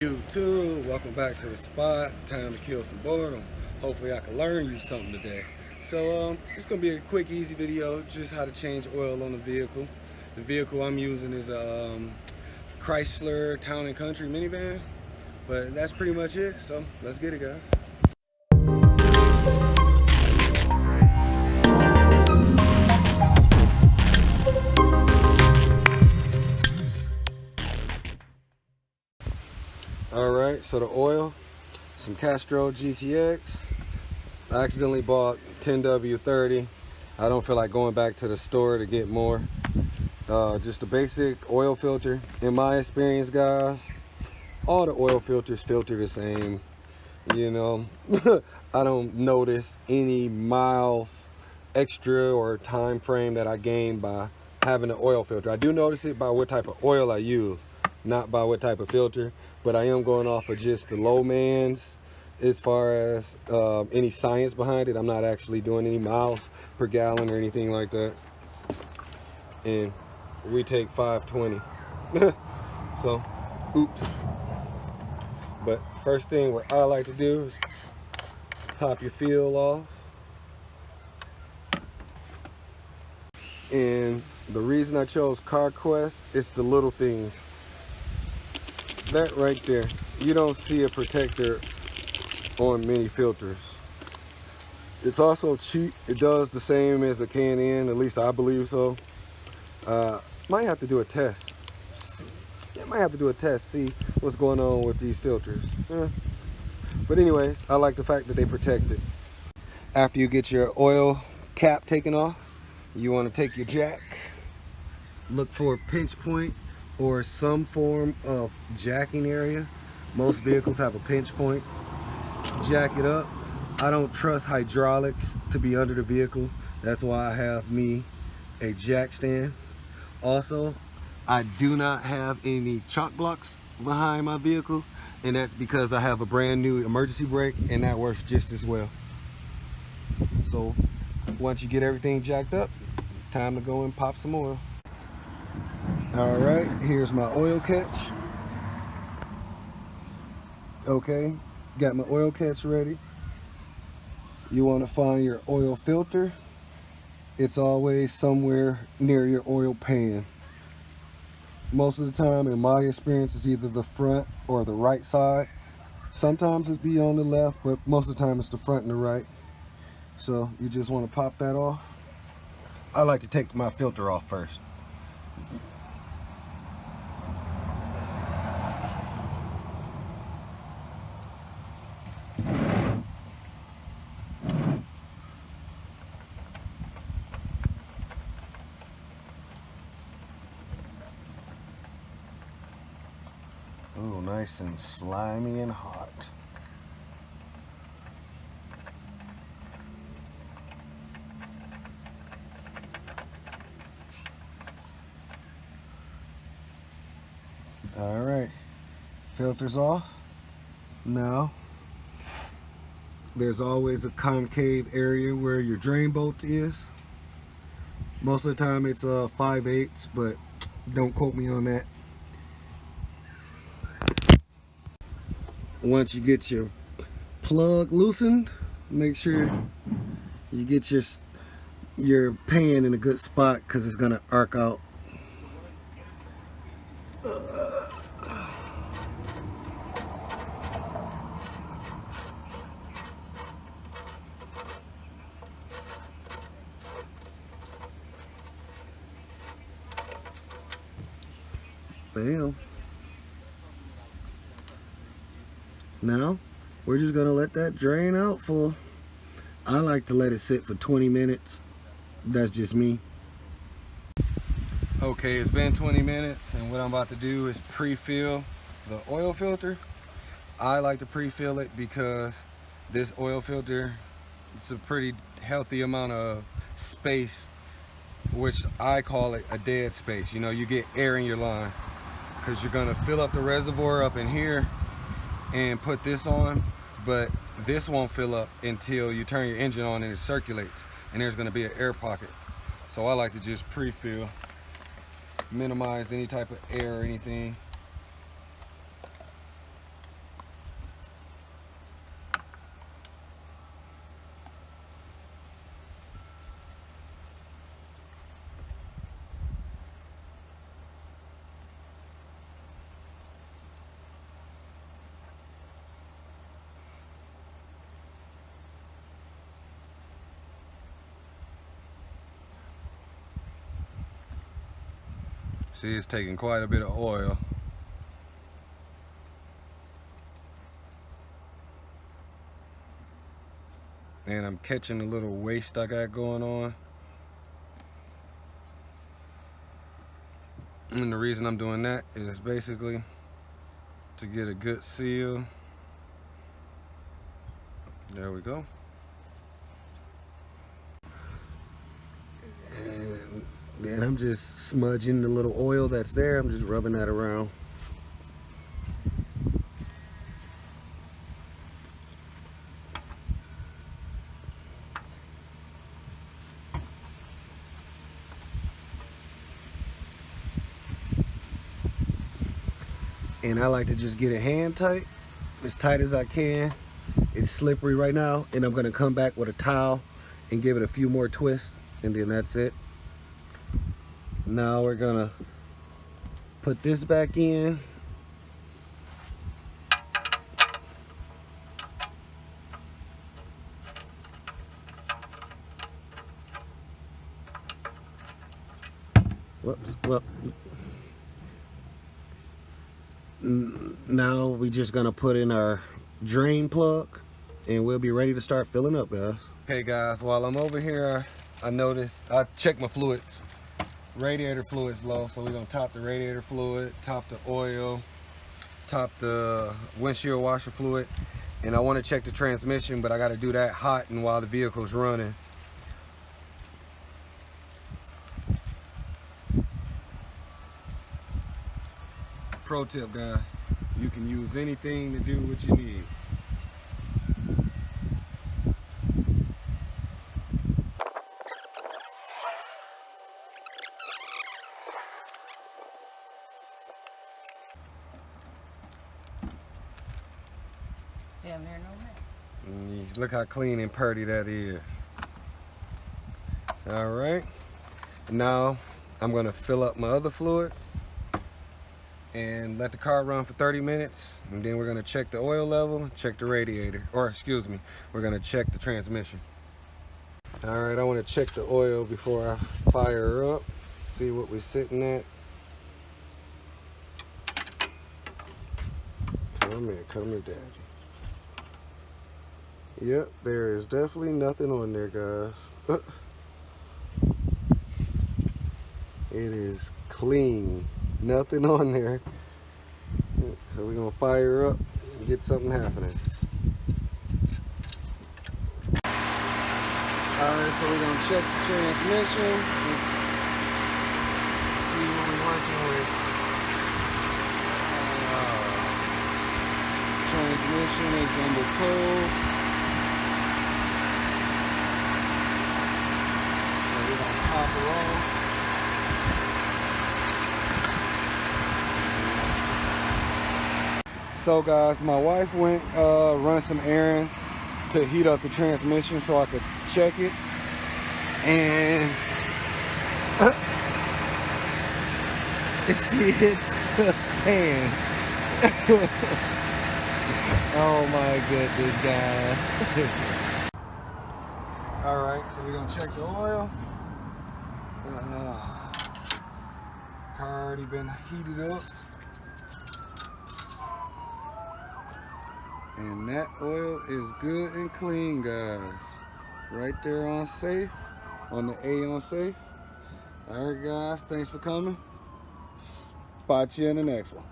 YouTube, welcome back to the spot. Time to kill some boredom. Hopefully I can learn you something today. So it's gonna be a quick, easy video, just how to change oil on the vehicle. The vehicle I'm using is a Chrysler Town & Country minivan, but that's pretty much it. So let's get it, guys. Alright, so the oil, some Castrol GTX. I accidentally bought 10W30. I don't feel like going back to the store to get more. Just a basic oil filter. In my experience, guys, all the oil filters filter the same. You know, I don't notice any miles extra or time frame that I gain by having an oil filter. I do notice it by what type of oil I use, not by what type of filter, but I am going off of just the low mans as far as any science behind it. I'm not actually doing any miles per gallon or anything like that. And we take 520. So, oops. But first thing what I like to do is pop your fuel off. And the reason I chose CarQuest is the little things. That right there, you don't see a protector on many filters. It's also cheap. It does the same as a Can-N, at least I believe so. Might have to do a test. I might have to do a test, see what's going on with these filters. But anyways, I like the fact that they protect it. After you get your oil cap taken off, you want to take your jack, look for a pinch point or some form of jacking area. Most vehicles have a pinch point. Jack it up. I don't trust hydraulics to be under the vehicle. That's why I have me a jack stand. Also, I do not have any chock blocks behind my vehicle, and that's because I have a brand new emergency brake, and that works just as well. So once you get everything jacked up, time to go and pop some oil. All right, here's my oil catch. Okay, got my oil catch ready. You want to find your oil filter. It's always somewhere near your oil pan. Most of the time, in my experience, it's either the front or the right side. Sometimes it's be on the left, but most of the time it's the front and the right. So you just want to pop that off. I like to take my filter off first. Oh, nice and slimy and hot. All right, filter's off. Now, there's always a concave area where your drain bolt is. Most of the time it's 5/8, but don't quote me on that. Once you get your plug loosened, make sure you get your pan in a good spot, because it's gonna arc out. Bam. Now, we're just gonna let that drain out for, I like to let it sit for 20 minutes. That's just me. Okay, it's been 20 minutes, and what I'm about to do is pre-fill the oil filter. I like to pre-fill it because this oil filter, it's a pretty healthy amount of space, which I call it a dead space. You know, you get air in your line, because you're gonna fill up the reservoir up in here and put this on, but this won't fill up until you turn your engine on and it circulates, and there's gonna be an air pocket. So I like to just pre-fill, minimize any type of air or anything. See, it's taking quite a bit of oil. And I'm catching a little waste I got going on. And the reason I'm doing that is basically to get a good seal. There we go. And then I'm just smudging the little oil that's there. I'm just rubbing that around. And I like to just get it hand tight, as tight as I can. It's slippery right now, and I'm gonna come back with a towel and give it a few more twists, and then that's it. Now we're gonna put this back in. Whoops, well, now we just gonna put in our drain plug and we'll be ready to start filling up, guys. Okay guys, while I'm over here, I noticed, I checked my fluids. Radiator fluid's low, so we're gonna top the radiator fluid, top the oil, top the windshield washer fluid, and I wanna check the transmission, but I gotta do that hot and while the vehicle's running. Pro tip, guys, you can use anything to do what you need. Damn near no mess. Look how clean and purty that is. All right, now I'm gonna fill up my other fluids and let the car run for 30 minutes, and then we're gonna check the oil level, check the radiator, or excuse me, we're gonna check the transmission. All right, I wanna check the oil before I fire her up, see what we're sitting at. Come here, daddy. Yep, there is definitely nothing on there, guys. It is clean. Nothing on there. So we're gonna fire up and get something happening. Alright, so we're gonna check the transmission. Let's see what we're working with. Transmission is under cold. So we're gonna top her off. So guys, my wife went run some errands to heat up the transmission so I could check it, and she hits the pan. Oh my goodness, guys. All right, so we're gonna check the oil. Car already been heated up. And that oil is good and clean, guys. Right there on safe, on the A on safe. All right, guys, thanks for coming. Spot you in the next one.